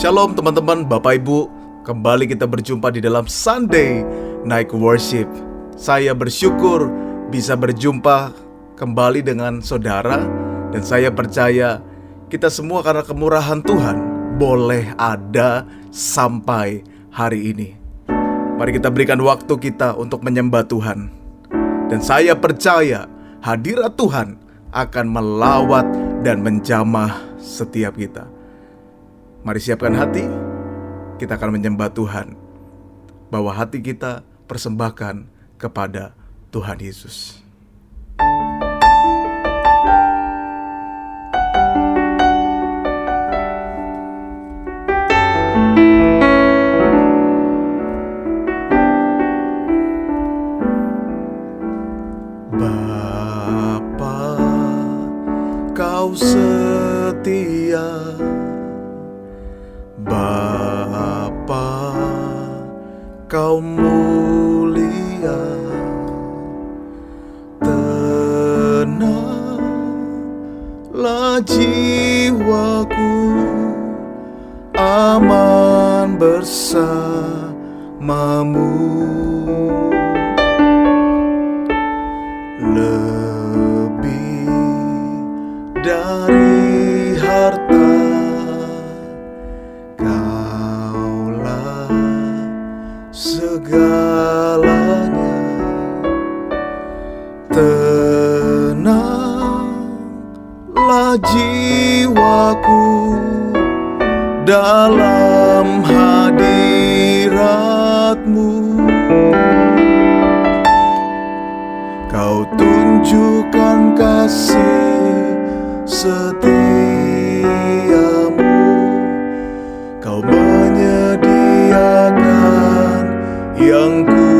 Shalom teman-teman, Bapak Ibu. Kembali kita berjumpa di dalam Sunday Night Worship. Saya bersyukur bisa berjumpa kembali dengan saudara. Dan saya percaya kita semua karena kemurahan Tuhan boleh ada sampai hari ini. Mari kita berikan waktu kita untuk menyembah Tuhan. Dan saya percaya hadirat Tuhan akan melawat dan menjamah setiap kita. Mari siapkan hati, kita akan menyembah Tuhan. Bawa hati kita persembahkan kepada Tuhan Yesus. Bapa, Kau setia. Bapa, Kau mulia. Tenanglah jiwaku, aman bersamamu. Lebih dari harta, segalanya. Tenanglah jiwaku dalam hadirat-Mu. Kau tunjukkan kasih setiamu. Kau menyediakan yang ku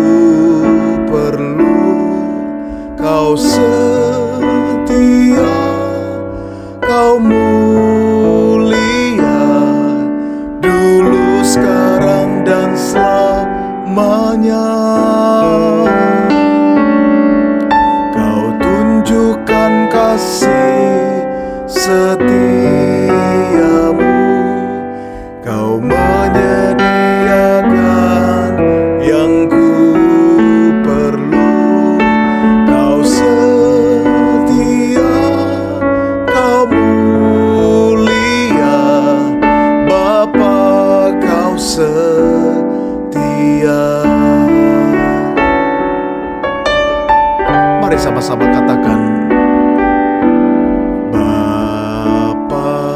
perlu. Kau setia, Kau mulia, dulu, sekarang, dan selamanya. Kau tunjukkan kasih setiamu. Kau menyediakan yang ku perlu. Kau setia, Kau mulia, Bapa, Kau setia. Mari sama-sama katakan, Bapa,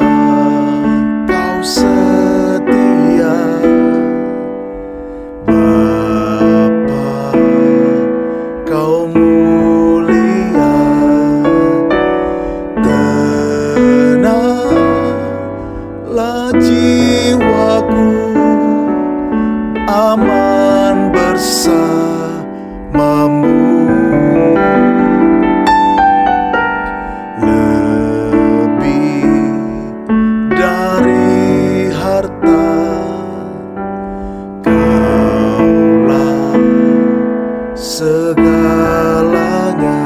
Kau setia. Bapa, Kau mulia. Tenanglah jiwaku, aman bersamamu. Lebih dari harta, Kaulah segalanya.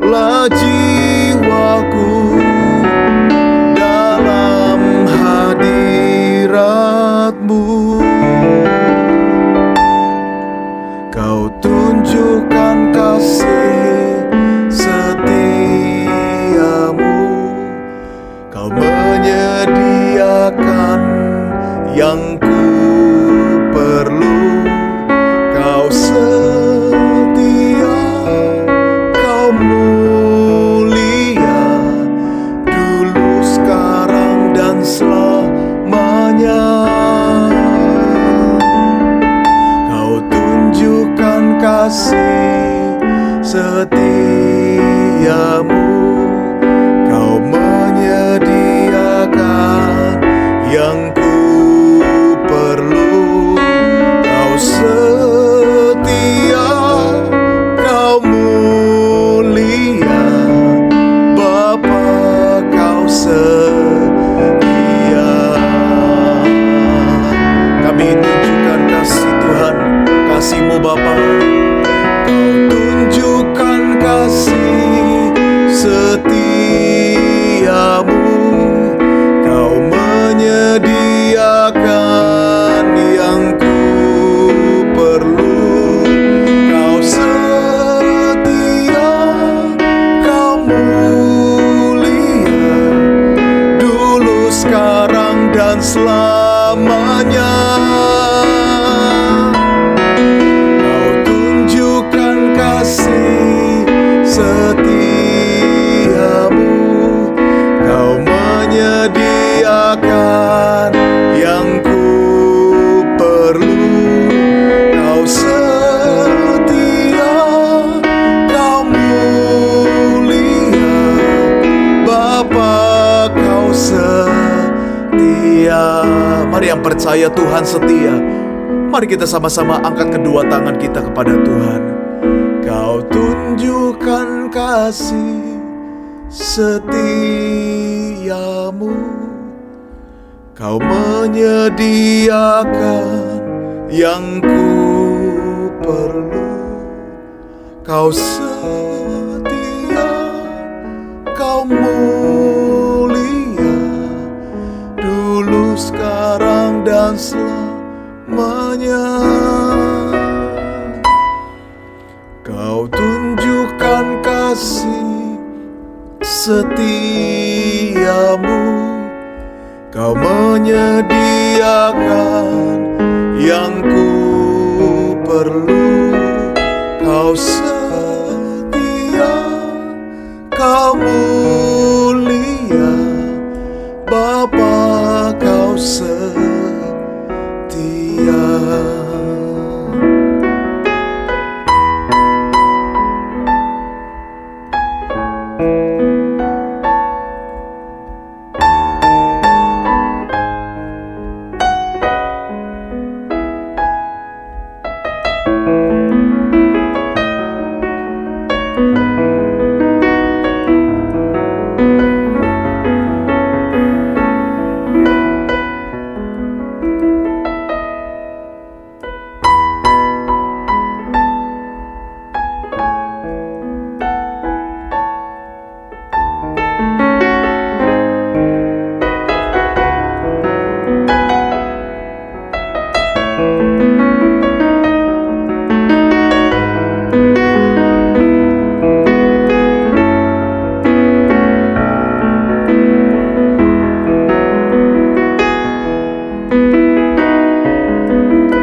Tenanglah jiwaku dalam hadirat-Mu. Kau tunjukkan kasih setiamu. Kau menyediakan yang ku perlu. Kau setia, Kau mulia, dulu, sekarang, dan selamanya. Kau tunjukkan kasih setiamu. Kau menyediakan yang ku perlu. Kau setia, Kau mulia, Bapa, Kau setia. Kami tunjukkan kasih Tuhan, kasih-Mu Bapa. Kau tunjukkan selamanya. Kau tunjukkan kasih setiamu, Kau menyediakan yang ku perlu. Kau setia, Kau mulia, Bapa, Kau setia. Mari yang percaya Tuhan setia, mari kita sama-sama angkat kedua tangan kita kepada Tuhan. Kau tunjukkan kasih setiamu, Kau menyediakan yang ku perlu. Kau setia, Kau mulia, dulu, sekarang, dan selamanya. Kau tunjukkan kasih setiamu, Kau menyediakan yang ku perlu. Kau setia, Kau mulia, Bapa, Kau setia.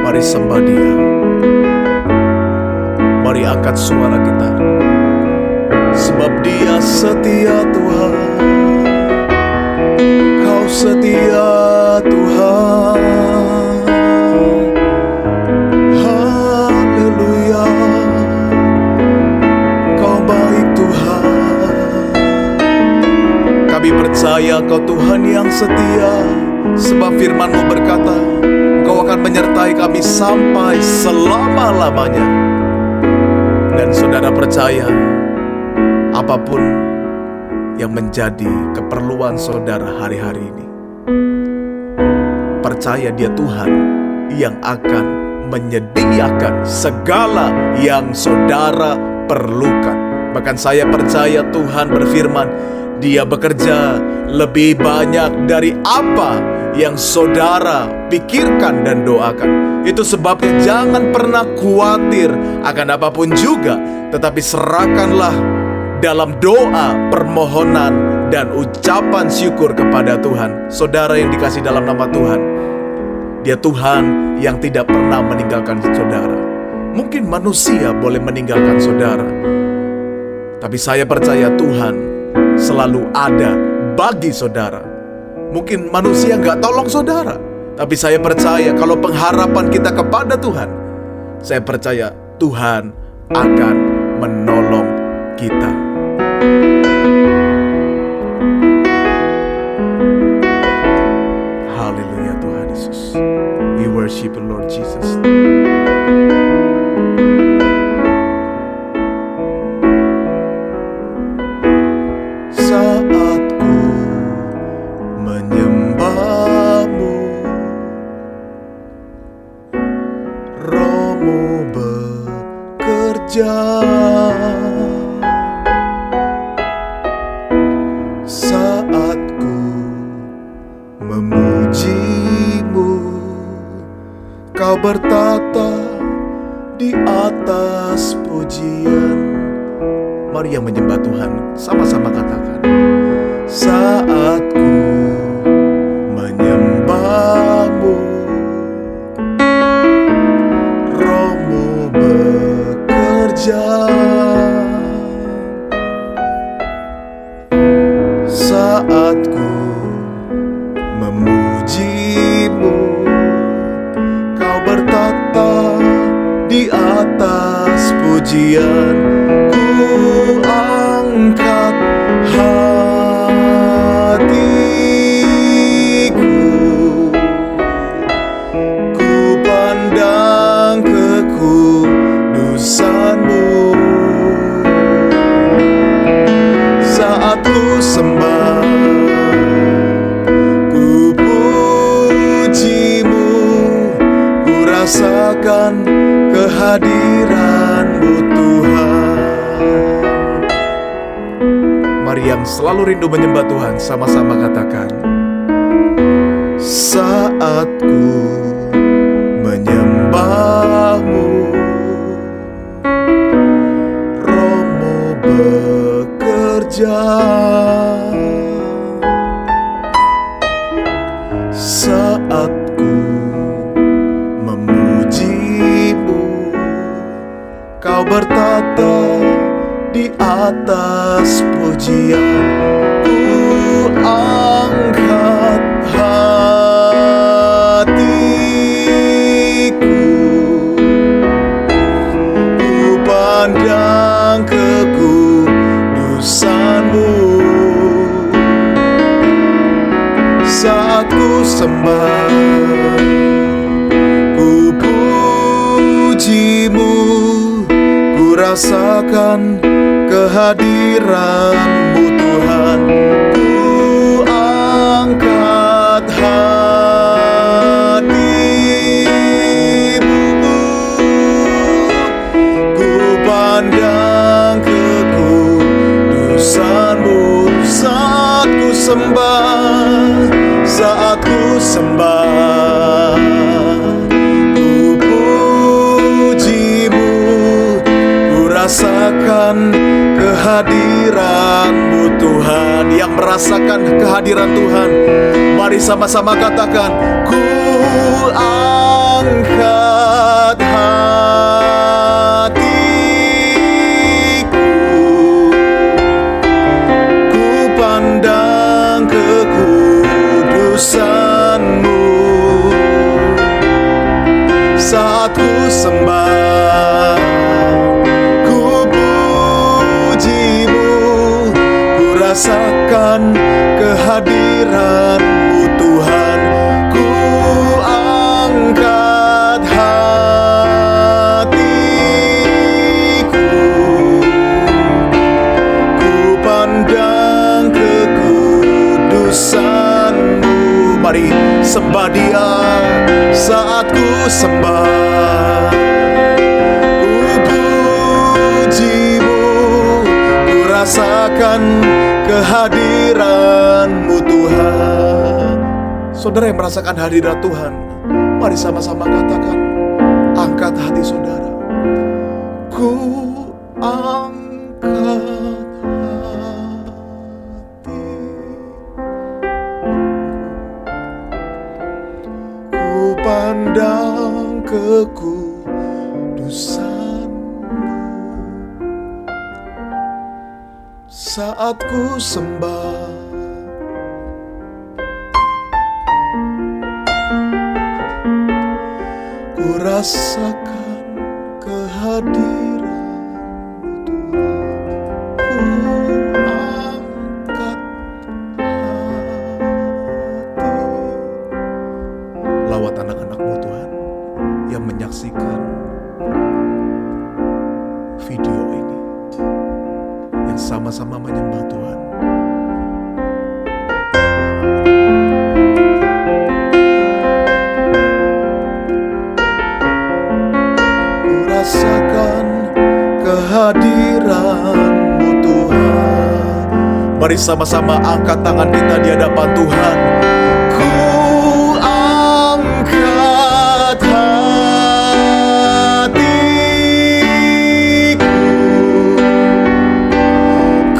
Mari sembah Dia. Mari angkat suara kita, sebab Dia setia Tuhan. Kau setia Tuhan. Haleluya, Kau baik Tuhan. Kami percaya Kau Tuhan yang setia, sebab firman-Mu berkata, Kau akan menyertai kami sampai selama-lamanya. Dan saudara percaya, apapun yang menjadi keperluan saudara hari-hari ini, percaya Dia Tuhan yang akan menyediakan segala yang saudara perlukan. Bahkan saya percaya Tuhan berfirman, Dia bekerja lebih banyak dari apa yang saudara pikirkan dan doakan. Itu sebabnya jangan pernah khawatir akan apapun juga, tetapi serahkanlah dalam doa, permohonan, dan ucapan syukur kepada Tuhan. Saudara yang dikasih dalam nama Tuhan, Dia Tuhan yang tidak pernah meninggalkan saudara. Mungkin manusia boleh meninggalkan saudara, tapi saya percaya Tuhan selalu ada bagi saudara. Mungkin manusia nggak tolong saudara, tapi saya percaya kalau pengharapan kita kepada Tuhan, saya percaya Tuhan akan menolong kita. Haleluya Tuhan Yesus. We worship you Lord Jesus. Saat ku memuji-Mu, Kau bertata di atas pujian. Mari yang menyembah Tuhan sama-sama katakan, saat ku menyembah saat ku memuji-Mu. Kau bertata di atas pujian, ku angkat hatiku, ku pandang kekudusan-Mu. Saat ku sembah, ku puji-Mu, ku rasakan kehadiran-Mu Tuhan. Mari yang selalu rindu menyembah Tuhan, sama-sama katakan, saat ku menyembah-Mu, Roh-Mu bekerja. Saat ku memuji-Mu, Kau bertata di atas pujian, ku angkat hatiku, ku pandang kekudusan-Mu. Saat ku sembah, ku puji-Mu, ku rasakan kehadiran-Mu Tuhan. Ku angkat hatimu, ku pandang kekudusan-Mu. Saat ku sembah, saat ku sembah, ku puji-Mu, ku rasakan kehadiran-Mu Tuhan. Yang merasakan kehadiran Tuhan, mari sama-sama katakan, ku angkat hatiku, ku pandang kekudusan-Mu. Saat ku sembah, ku puji-Mu, ku rasakan kehadiran-Mu Tuhan. Ku angkat hatiku, ku pandang kekudusan-Mu. Mari sembah Dia. Saat ku sembah, ku puji-Mu, ku rasakan kehadiran-Mu Tuhan. Saudara yang merasakan hadirat Tuhan, mari sama-sama katakan, angkat hati saudara. Ku angkat hati, ku pandang kekudusan-Mu. Saat ku sembah, ku rasakan kehadiran-Mu Tuhan. Ku angkat hati. Lawat anak-anak-Mu Tuhan yang menyaksikan video ini, yang sama-sama menyembah Tuhan. Ku rasakan kehadiran-Mu Tuhan. Mari sama-sama angkat tangan kita di hadapan Tuhan. Ku angkat hatiku,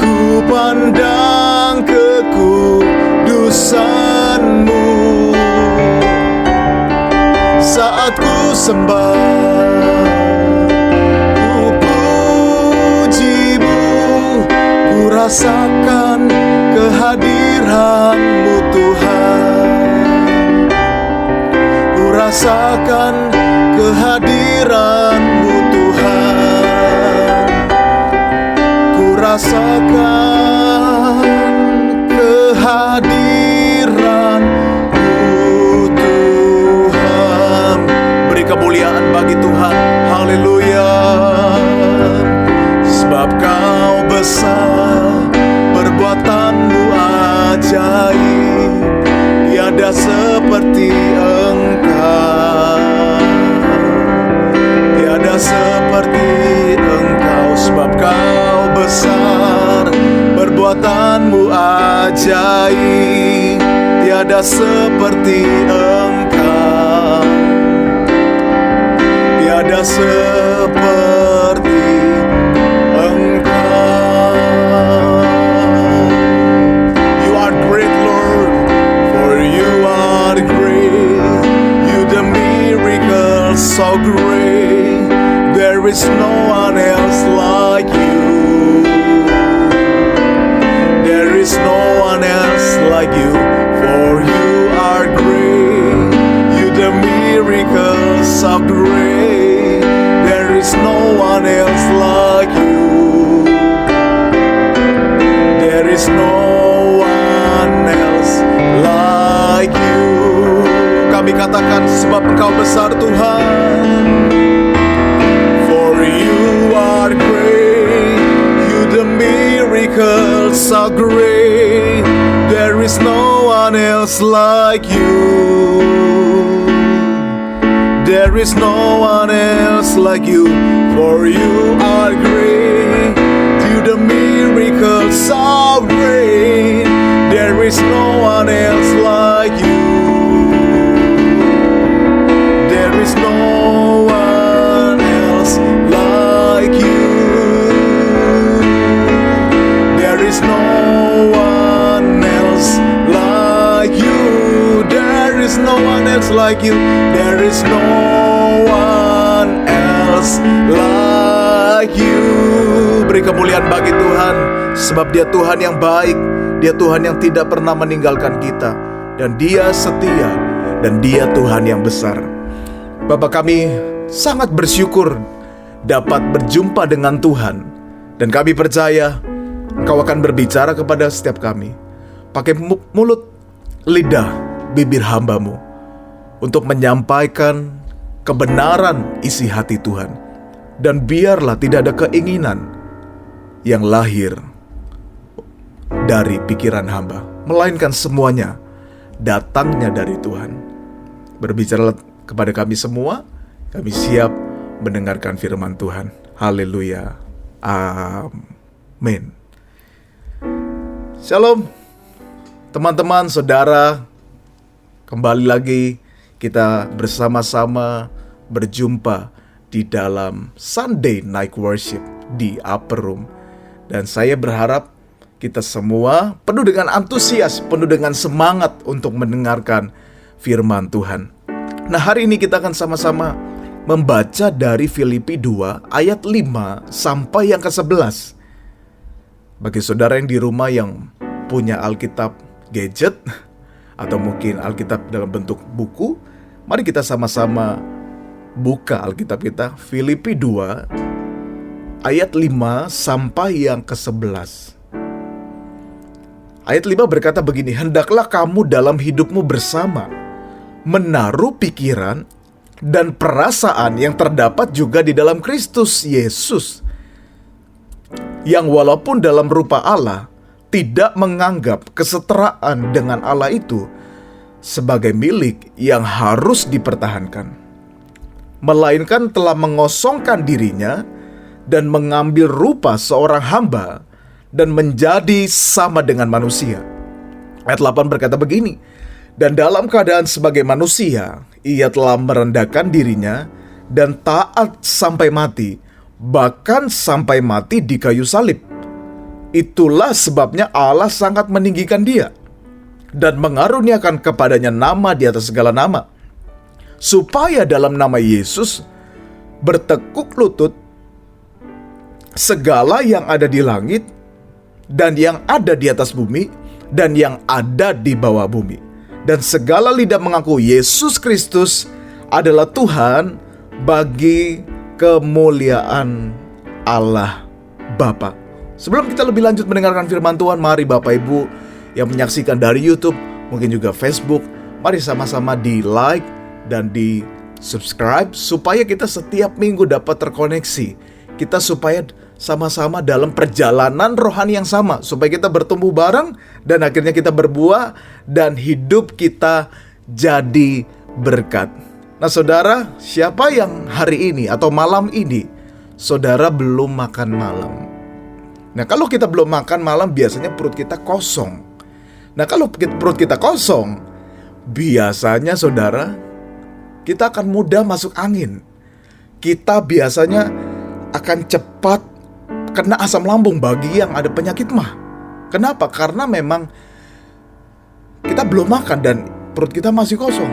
ku pandang kekudusan-Mu. Saat ku sembah, ku rasakan kehadiran-Mu Tuhan. Ku rasakan kehadiran-Mu Tuhan. Ku rasakan kehadiran-Mu Tuhan. Beri kemuliaan bagi Tuhan. Haleluya. Sebab Kau besar, perbuatan-Mu ajaib, tiada seperti Engkau, tiada seperti Engkau. Sebab Kau besar, perbuatan-Mu ajaib, tiada seperti Engkau, tiada seperti Engkau. You are great, Lord, for you are great. You the miracle so great. There is no one else like you. There is no one else like you, for you are great. You the miracle so great. There is no one else like you. There is no one else like you. Kami katakan sebab Engkau besar Tuhan. For you are great. You the miracle so great. There is no one else like you. There is no one else like you. For you are great. You the miracle so great. There is no one else like you. There is no one else like you. There is no one else like you. There is no one else like you. There is no one else like you. Beri kemuliaan bagi Tuhan, sebab Dia Tuhan yang baik, Dia Tuhan yang tidak pernah meninggalkan kita, dan Dia setia, dan Dia Tuhan yang besar. Bapa, kami sangat bersyukur dapat berjumpa dengan Tuhan, dan kami percaya Engkau akan berbicara kepada setiap kami pakai mulut, lidah, bibir hamba-Mu untuk menyampaikan kebenaran isi hati Tuhan. Dan biarlah tidak ada keinginan yang lahir dari pikiran hamba, melainkan semuanya datangnya dari Tuhan. Berbicaralah kepada kami semua, kami siap mendengarkan firman Tuhan. Haleluya. Amin. Shalom teman-teman, saudara. Kembali lagi kita bersama-sama berjumpa di dalam Sunday Night Worship di Upper Room. Dan saya berharap kita semua penuh dengan antusias, penuh dengan semangat untuk mendengarkan firman Tuhan. Nah, hari ini kita akan sama-sama membaca dari Filipi 2 ayat 5 sampai yang ke-11. Bagi saudara yang di rumah yang punya Alkitab gadget atau mungkin Alkitab dalam bentuk buku, mari kita sama-sama buka Alkitab kita, Filipi 2 ayat 5 sampai yang ke-11. Ayat 5 berkata begini, "Hendaklah kamu dalam hidupmu bersama menaruh pikiran dan perasaan yang terdapat juga di dalam Kristus Yesus, yang walaupun dalam rupa Allah tidak menganggap kesetaraan dengan Allah itu sebagai milik yang harus dipertahankan, melainkan telah mengosongkan dirinya dan mengambil rupa seorang hamba dan menjadi sama dengan manusia." Ayat 8 berkata begini, "Dan dalam keadaan sebagai manusia, ia telah merendahkan dirinya dan taat sampai mati, bahkan sampai mati di kayu salib. Itulah sebabnya Allah sangat meninggikan dia dan mengaruniakan kepadanya nama di atas segala nama, supaya dalam nama Yesus bertekuk lutut segala yang ada di langit dan yang ada di atas bumi, dan yang ada di bawah bumi. Dan segala lidah mengaku Yesus Kristus adalah Tuhan bagi kemuliaan Allah Bapa. Sebelum kita lebih lanjut mendengarkan firman Tuhan, mari Bapak Ibu yang menyaksikan dari YouTube, mungkin juga Facebook, mari sama-sama di like dan di subscribe supaya kita setiap minggu dapat terkoneksi. Kita supaya sama-sama dalam perjalanan rohani yang sama, supaya kita bertumbuh bareng dan akhirnya kita berbuah dan hidup kita jadi berkat. Nah saudara, siapa yang hari ini atau malam ini saudara belum makan malam? Nah kalau kita belum makan malam, biasanya perut kita kosong. Nah kalau perut kita kosong, biasanya saudara, kita akan mudah masuk angin. Kita biasanya akan cepat kena asam lambung bagi yang ada penyakit mah. Kenapa? Karena memang kita belum makan dan perut kita masih kosong.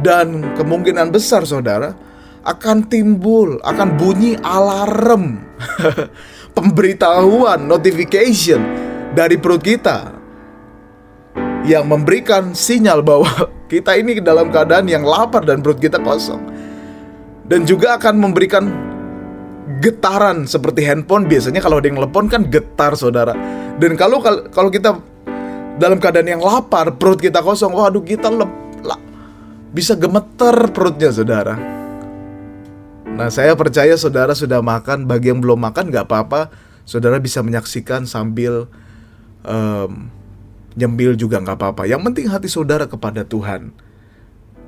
Dan kemungkinan besar saudara akan timbul, akan bunyi alarm pemberitahuan, notification dari perut kita yang memberikan sinyal bahwa kita ini dalam keadaan yang lapar dan perut kita kosong. Dan juga akan memberikan getaran seperti handphone. Biasanya kalau ada yang telepon kan getar saudara. Dan kalau kita dalam keadaan yang lapar, perut kita kosong, waduh kita bisa gemeter perutnya saudara. Nah saya percaya saudara sudah makan. Bagi yang belum makan gak apa-apa, saudara bisa menyaksikan sambil nyembil juga gak apa-apa. Yang penting hati saudara kepada Tuhan.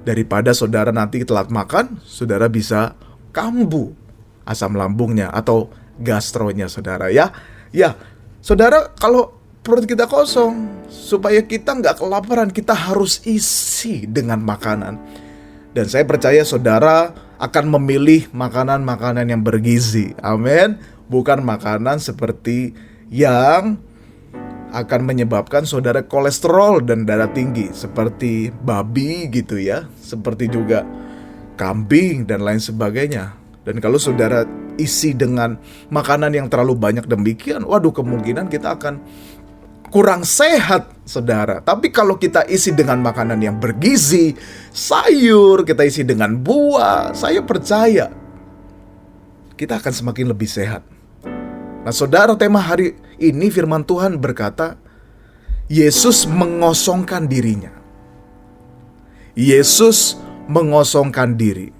Daripada saudara nanti telat makan, saudara bisa kambuh asam lambungnya atau gastronya saudara ya. Ya, saudara kalau perut kita kosong, supaya kita gak kelaparan, kita harus isi dengan makanan. Dan saya percaya saudara akan memilih makanan-makanan yang bergizi. Amin. Bukan makanan seperti yang akan menyebabkan saudara kolesterol dan darah tinggi, seperti babi gitu ya, seperti juga kambing dan lain sebagainya. Dan kalau saudara isi dengan makanan yang terlalu banyak demikian, waduh kemungkinan kita akan kurang sehat saudara. Tapi kalau kita isi dengan makanan yang bergizi, sayur, kita isi dengan buah, saya percaya kita akan semakin lebih sehat. Nah saudara, tema hari ini firman Tuhan berkata, Yesus mengosongkan dirinya. Yesus mengosongkan diri.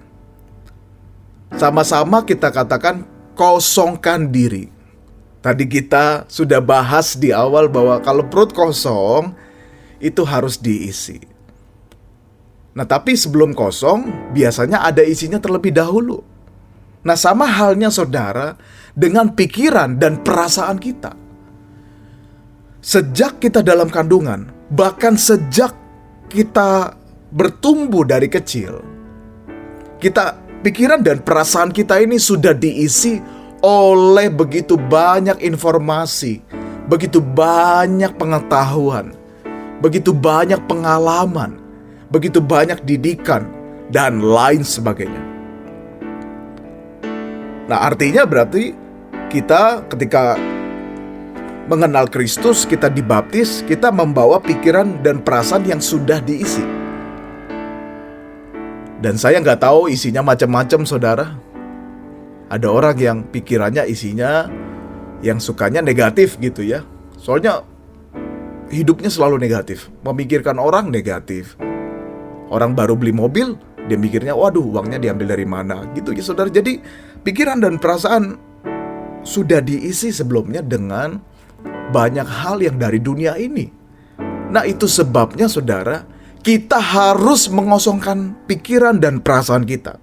Sama-sama kita katakan kosongkan diri. Tadi kita sudah bahas di awal bahwa kalau perut kosong itu harus diisi. Nah tapi sebelum kosong biasanya ada isinya terlebih dahulu. Nah sama halnya saudara dengan pikiran dan perasaan kita. Sejak kita dalam kandungan, bahkan sejak kita bertumbuh dari kecil, pikiran dan perasaan kita ini sudah diisi oleh begitu banyak informasi, begitu banyak pengetahuan, begitu banyak pengalaman, begitu banyak didikan, dan lain sebagainya. Nah artinya berarti kita ketika mengenal Kristus, kita dibaptis, kita membawa pikiran dan perasaan yang sudah diisi. Dan saya nggak tahu isinya macam-macam saudara. Ada orang yang pikirannya isinya yang sukanya negatif gitu ya. Soalnya hidupnya selalu negatif, memikirkan orang negatif. Orang baru beli mobil, dia mikirnya waduh uangnya diambil dari mana gitu ya saudara. Jadi pikiran dan perasaan sudah diisi sebelumnya dengan banyak hal yang dari dunia ini. Nah itu sebabnya saudara, kita harus mengosongkan pikiran dan perasaan kita,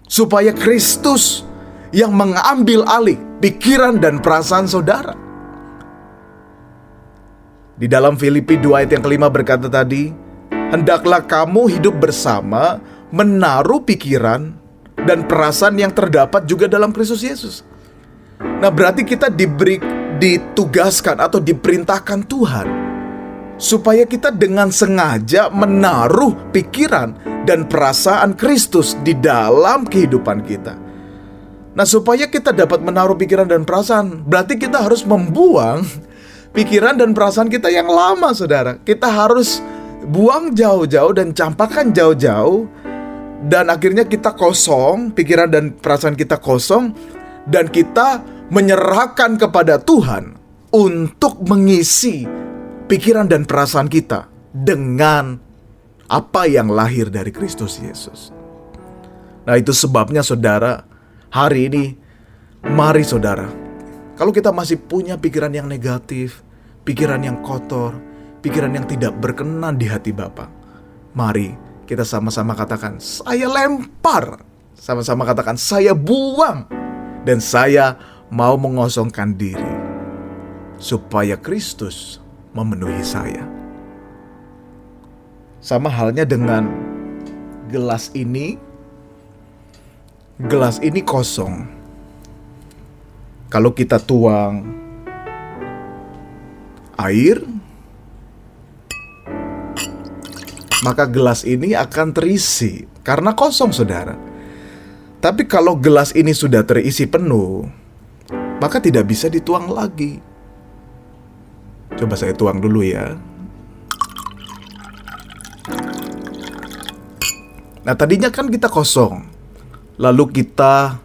supaya Kristus yang mengambil alih pikiran dan perasaan saudara. Di dalam Filipi 2 ayat yang kelima berkata tadi, hendaklah kamu hidup bersama, menaruh pikiran dan perasaan yang terdapat juga dalam Kristus Yesus. Nah berarti kita ditugaskan atau diperintahkan Tuhan supaya kita dengan sengaja menaruh pikiran dan perasaan Kristus di dalam kehidupan kita. Nah supaya kita dapat menaruh pikiran dan perasaan, berarti kita harus membuang pikiran dan perasaan kita yang lama, saudara. Kita harus buang jauh-jauh dan campakkan jauh-jauh. Dan akhirnya kita kosong, pikiran dan perasaan kita kosong. Dan kita menyerahkan kepada Tuhan untuk mengisi pikiran dan perasaan kita dengan apa yang lahir dari Kristus Yesus. Nah, itu sebabnya saudara, hari ini mari saudara, kalau kita masih punya pikiran yang negatif, pikiran yang kotor, pikiran yang tidak berkenan di hati Bapa, mari kita sama-sama katakan, saya lempar. Sama-sama katakan, saya buang. Dan saya mau mengosongkan diri supaya Kristus memenuhi saya. Sama halnya dengan gelas ini. Gelas ini kosong. Kalau kita tuang air, maka gelas ini akan terisi karena kosong, saudara. Tapi kalau gelas ini sudah terisi penuh, maka tidak bisa dituang lagi. Coba saya tuang dulu ya. Nah, tadinya kan kita kosong. Lalu kita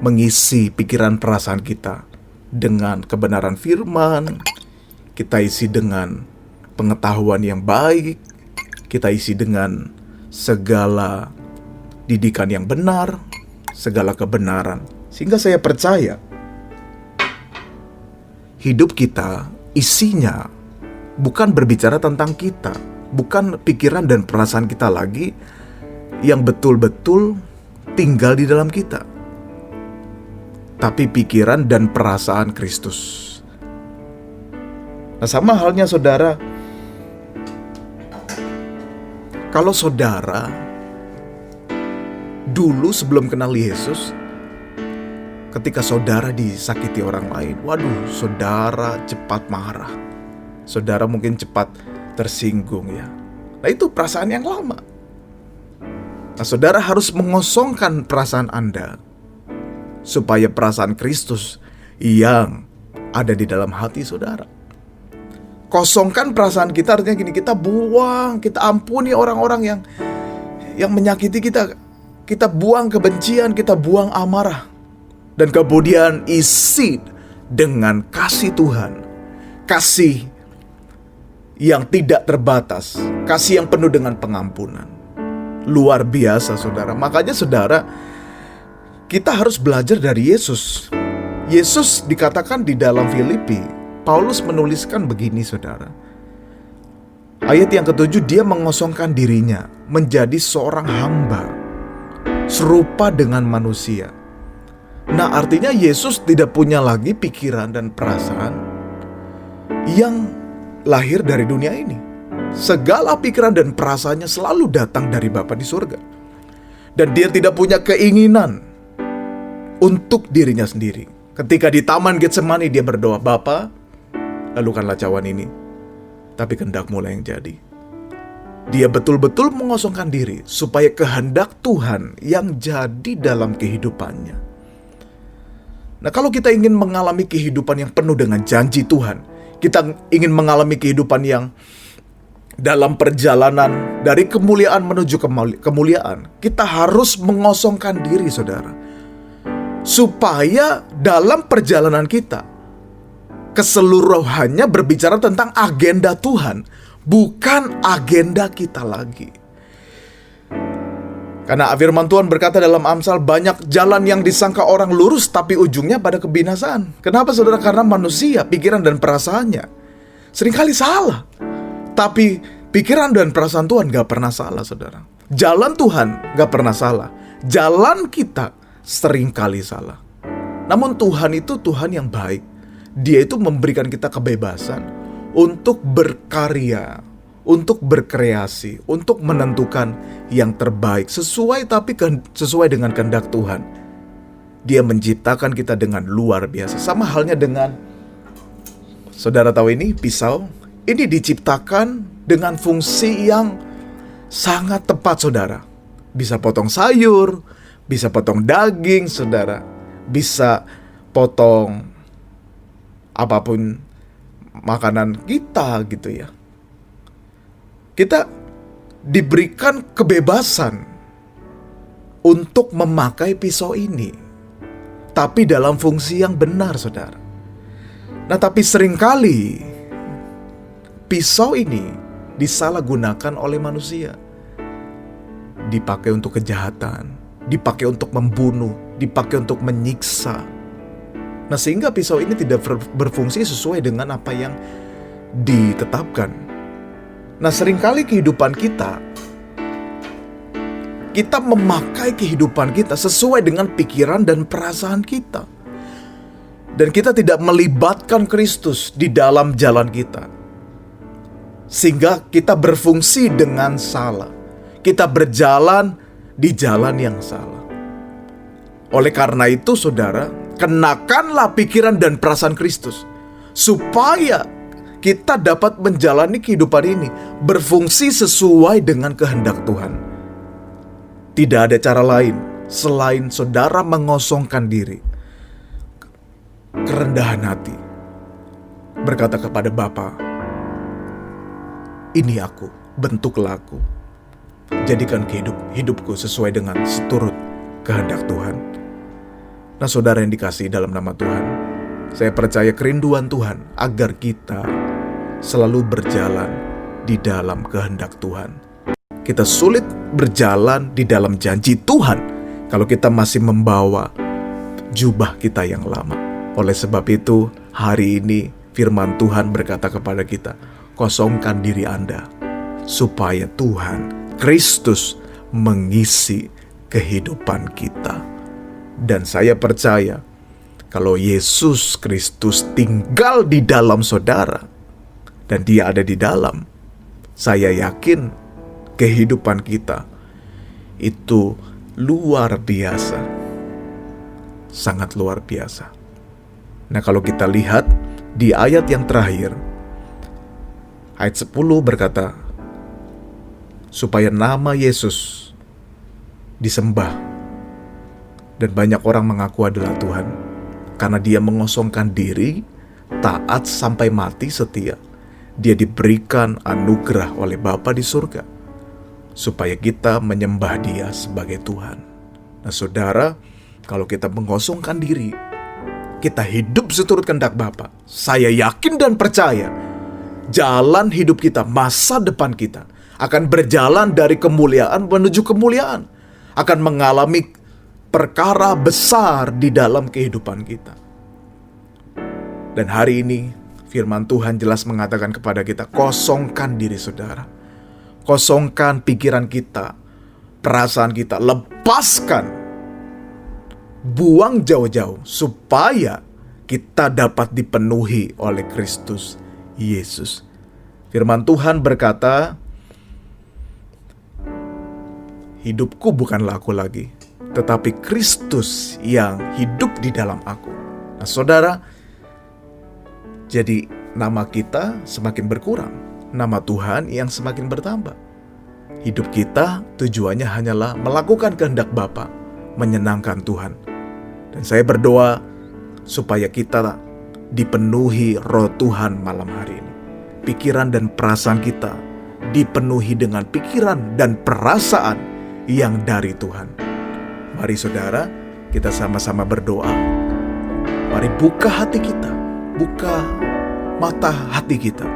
mengisi pikiran perasaan kita dengan kebenaran firman. Kita isi dengan pengetahuan yang baik. Kita isi dengan segala didikan yang benar, segala kebenaran. Sehingga saya percaya hidup kita isinya bukan berbicara tentang kita, bukan pikiran dan perasaan kita lagi yang betul-betul tinggal di dalam kita, tapi pikiran dan perasaan Kristus. Nah, sama halnya saudara, kalau saudara dulu sebelum kenal Yesus, ketika saudara disakiti orang lain, waduh, saudara cepat marah. Saudara mungkin cepat tersinggung ya. Nah, itu perasaan yang lama. Nah, saudara harus mengosongkan perasaan Anda supaya perasaan Kristus yang ada di dalam hati saudara. Kosongkan perasaan kita artinya gini, kita buang, kita ampuni orang-orang yang menyakiti kita. Kita buang kebencian, kita buang amarah. Dan kemudian isi dengan kasih Tuhan. Kasih yang tidak terbatas, kasih yang penuh dengan pengampunan. Luar biasa saudara. Makanya saudara, kita harus belajar dari Yesus. Yesus dikatakan di dalam Filipi, Paulus menuliskan begini saudara. Ayat yang ke-7, dia mengosongkan dirinya menjadi seorang hamba, serupa dengan manusia. Nah, artinya Yesus tidak punya lagi pikiran dan perasaan yang lahir dari dunia ini. Segala pikiran dan perasaannya selalu datang dari Bapa di surga. Dan dia tidak punya keinginan untuk dirinya sendiri. Ketika di Taman Getsemani dia berdoa, Bapa, lalukanlah cawan ini, tapi kehendak-Mu lah yang jadi. Dia betul-betul mengosongkan diri supaya kehendak Tuhan yang jadi dalam kehidupannya. Nah, kalau kita ingin mengalami kehidupan yang penuh dengan janji Tuhan, kita ingin mengalami kehidupan yang dalam perjalanan dari kemuliaan menuju kemuliaan, kita harus mengosongkan diri saudara. Supaya dalam perjalanan kita, keseluruhannya berbicara tentang agenda Tuhan, bukan agenda kita lagi. Karena firman Tuhan berkata dalam Amsal, banyak jalan yang disangka orang lurus tapi ujungnya pada kebinasaan. Kenapa saudara? Karena manusia, pikiran dan perasaannya seringkali salah. Tapi pikiran dan perasaan Tuhan gak pernah salah saudara. Jalan Tuhan gak pernah salah. Jalan kita seringkali salah. Namun Tuhan itu Tuhan yang baik. Dia itu memberikan kita kebebasan untuk berkarya, untuk berkreasi, untuk menentukan yang terbaik sesuai dengan kehendak Tuhan. Dia menciptakan kita dengan luar biasa. Sama halnya dengan, saudara tahu ini, pisau. Ini diciptakan dengan fungsi yang sangat tepat saudara. Bisa potong sayur, bisa potong daging saudara, bisa potong apapun makanan kita gitu ya. Kita diberikan kebebasan untuk memakai pisau ini, tapi dalam fungsi yang benar, saudara. Nah, tapi seringkali pisau ini disalahgunakan oleh manusia. Dipakai untuk kejahatan, dipakai untuk membunuh, dipakai untuk menyiksa. Nah, sehingga pisau ini tidak berfungsi sesuai dengan apa yang ditetapkan. Nah, seringkali kehidupan kita memakai kehidupan kita sesuai dengan pikiran dan perasaan kita. Dan kita tidak melibatkan Kristus di dalam jalan kita. Sehingga kita berfungsi dengan salah. Kita berjalan di jalan yang salah. Oleh karena itu, saudara, kenakanlah pikiran dan perasaan Kristus, supaya kita dapat menjalani kehidupan ini berfungsi sesuai dengan kehendak Tuhan. Tidak ada cara lain selain saudara mengosongkan diri, kerendahan hati, berkata kepada Bapa, "Ini aku, bentuklah aku. Jadikan hidupku sesuai dengan seturut kehendak Tuhan." Nah, saudara yang dikasihi dalam nama Tuhan, saya percaya kerinduan Tuhan agar kita selalu berjalan di dalam kehendak Tuhan. Kita sulit berjalan di dalam janji Tuhan kalau kita masih membawa jubah kita yang lama. Oleh sebab itu, hari ini firman Tuhan berkata kepada kita, kosongkan diri Anda supaya Tuhan Kristus mengisi kehidupan kita. Dan saya percaya kalau Yesus Kristus tinggal di dalam saudara dan Dia ada di dalam, saya yakin kehidupan kita itu luar biasa, sangat luar biasa. Nah, kalau kita lihat di ayat yang terakhir, ayat 10 berkata, supaya nama Yesus disembah dan banyak orang mengaku adalah Tuhan, karena Dia mengosongkan diri, taat sampai mati setia. Dia diberikan anugerah oleh Bapa di surga, supaya kita menyembah Dia sebagai Tuhan. Nah, saudara, kalau kita mengosongkan diri, kita hidup seturut kehendak Bapa, saya yakin dan percaya jalan hidup kita, masa depan kita akan berjalan dari kemuliaan menuju kemuliaan, akan mengalami perkara besar di dalam kehidupan kita. Dan hari ini firman Tuhan jelas mengatakan kepada kita, kosongkan diri saudara, kosongkan pikiran kita, perasaan kita, lepaskan, buang jauh-jauh supaya kita dapat dipenuhi oleh Kristus Yesus. Firman Tuhan berkata, hidupku bukanlah aku lagi, tetapi Kristus yang hidup di dalam aku. Nah, saudara, jadi nama kita semakin berkurang, nama Tuhan yang semakin bertambah. Hidup kita tujuannya hanyalah melakukan kehendak Bapa, menyenangkan Tuhan. Dan saya berdoa supaya kita dipenuhi Roh Tuhan malam hari ini. Pikiran dan perasaan kita dipenuhi dengan pikiran dan perasaan yang dari Tuhan. Mari saudara, kita sama-sama berdoa. Mari buka hati kita, buka mata hati kita,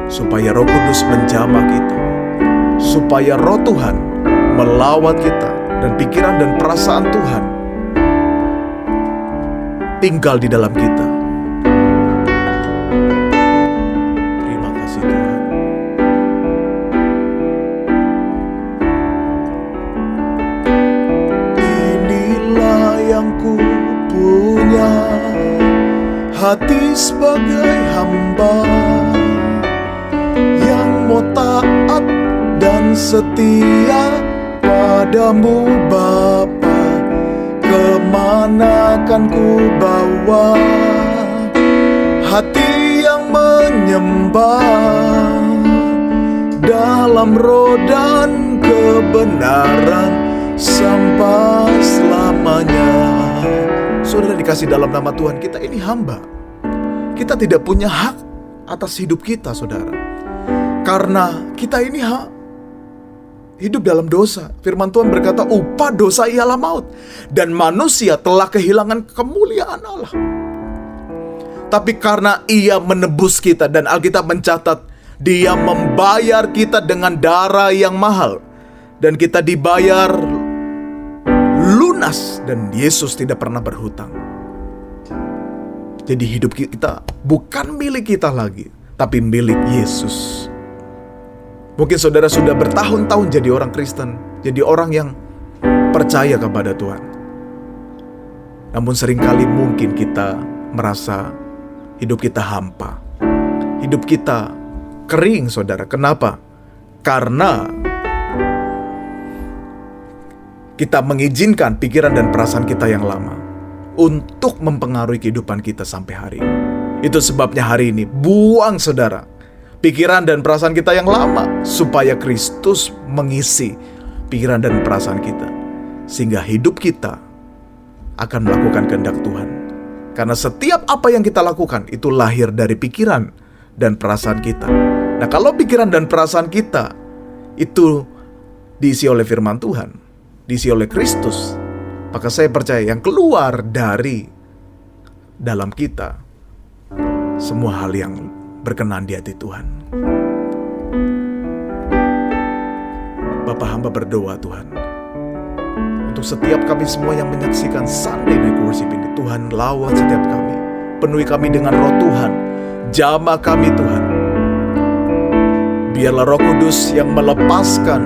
supaya Roh Kudus menjamah kita, supaya Roh Tuhan melawat kita, dan pikiran dan perasaan Tuhan tinggal di dalam kita. Terima kasih Tuhan. Inilah yang ku punya, hati sebagai hamba yang mau taat dan setia padamu Bapa. Kemana kan ku bawa hati yang menyembah dalam roh dan kebenaran sampai selamanya. Saudara dikasih dalam nama Tuhan, kita ini hamba. Kita tidak punya hak atas hidup kita, saudara. Karena kita ini hidup dalam dosa. Firman Tuhan berkata, upah dosa ialah maut. Dan manusia telah kehilangan kemuliaan Allah. Tapi karena Ia menebus kita, dan Alkitab mencatat, Dia membayar kita dengan darah yang mahal. Dan kita dibayar lunas, dan Yesus tidak pernah berhutang. Jadi hidup kita bukan milik kita lagi, tapi milik Yesus. Mungkin saudara sudah bertahun-tahun jadi orang Kristen, jadi orang yang percaya kepada Tuhan. Namun seringkali mungkin kita merasa hidup kita hampa. Hidup kita kering, saudara. Kenapa? Karena kita mengizinkan pikiran dan perasaan kita yang lama untuk mempengaruhi kehidupan kita sampai hari ini. Itu sebabnya hari ini, buang saudara pikiran dan perasaan kita yang lama, supaya Kristus mengisi pikiran dan perasaan kita, sehingga hidup kita akan melakukan kehendak Tuhan. Karena setiap apa yang kita lakukan itu lahir dari pikiran dan perasaan kita. Nah, kalau pikiran dan perasaan kita itu diisi oleh firman Tuhan, diisi oleh Kristus, maka saya percaya yang keluar dari dalam kita semua hal yang berkenan di hati Tuhan. Bapa, hamba berdoa Tuhan, untuk setiap kami semua yang menyaksikan Sunday Night Worship ini. Tuhan, lawat setiap kami, penuhi kami dengan roh Tuhan, jamah kami Tuhan. Biarlah Roh Kudus yang melepaskan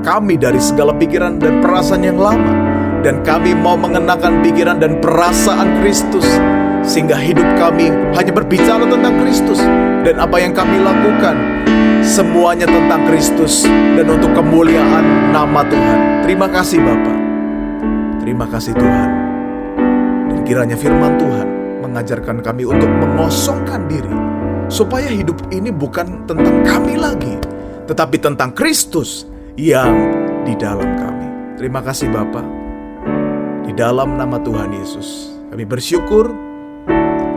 kami dari segala pikiran dan perasaan yang lama, dan kami mau mengenakan pikiran dan perasaan Kristus, sehingga hidup kami hanya berbicara tentang Kristus, dan apa yang kami lakukan semuanya tentang Kristus dan untuk kemuliaan nama Tuhan. Terima kasih Bapa, terima kasih Tuhan. Dan kiranya firman Tuhan mengajarkan kami untuk mengosongkan diri, supaya hidup ini bukan tentang kami lagi, tetapi tentang Kristus yang di dalam kami. Terima kasih Bapa. Di dalam nama Tuhan Yesus, kami bersyukur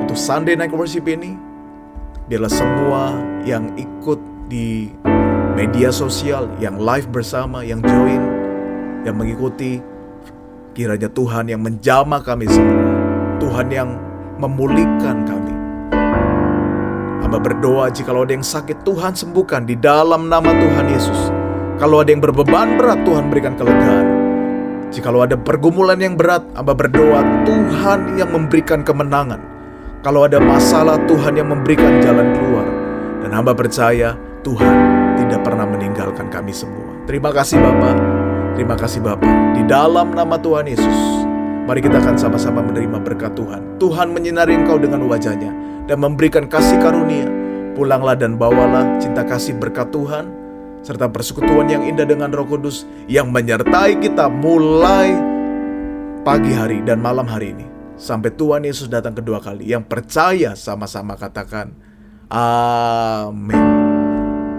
untuk Sunday Night Worship ini. Biarlah semua yang ikut di media sosial, yang live bersama, yang join, yang mengikuti, kiranya Tuhan yang menjamah kami semua, Tuhan yang memulihkan kami. Hamba berdoa, jikalau ada yang sakit, Tuhan sembuhkan di dalam nama Tuhan Yesus. Kalau ada yang berbeban berat, Tuhan berikan kelegaan. Jikalau ada pergumulan yang berat, hamba berdoa Tuhan yang memberikan kemenangan. Kalau ada masalah, Tuhan yang memberikan jalan keluar. Dan hamba percaya Tuhan tidak pernah meninggalkan kami semua. Terima kasih Bapa, terima kasih Bapa. Di dalam nama Tuhan Yesus, mari kita akan sama-sama menerima berkat Tuhan. Tuhan menyinari engkau dengan wajahnya dan memberikan kasih karunia. Pulanglah dan bawalah cinta kasih berkat Tuhan, serta persekutuan yang indah dengan Roh Kudus yang menyertai kita mulai pagi hari dan malam hari ini, sampai Tuhan Yesus datang kedua kali. Yang percaya sama-sama katakan amin.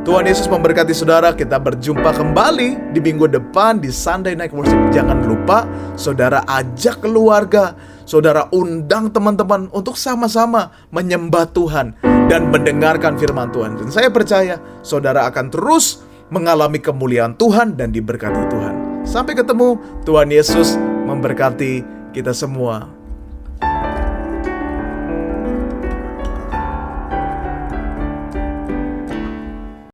Tuhan Yesus memberkati saudara. Kita berjumpa kembali di minggu depan di Sunday Night Worship. Jangan lupa saudara ajak keluarga, saudara undang teman-teman untuk sama-sama menyembah Tuhan dan mendengarkan firman Tuhan. Dan saya percaya saudara akan terus mengalami kemuliaan Tuhan dan diberkati Tuhan. Sampai ketemu. Tuhan Yesus memberkati kita semua.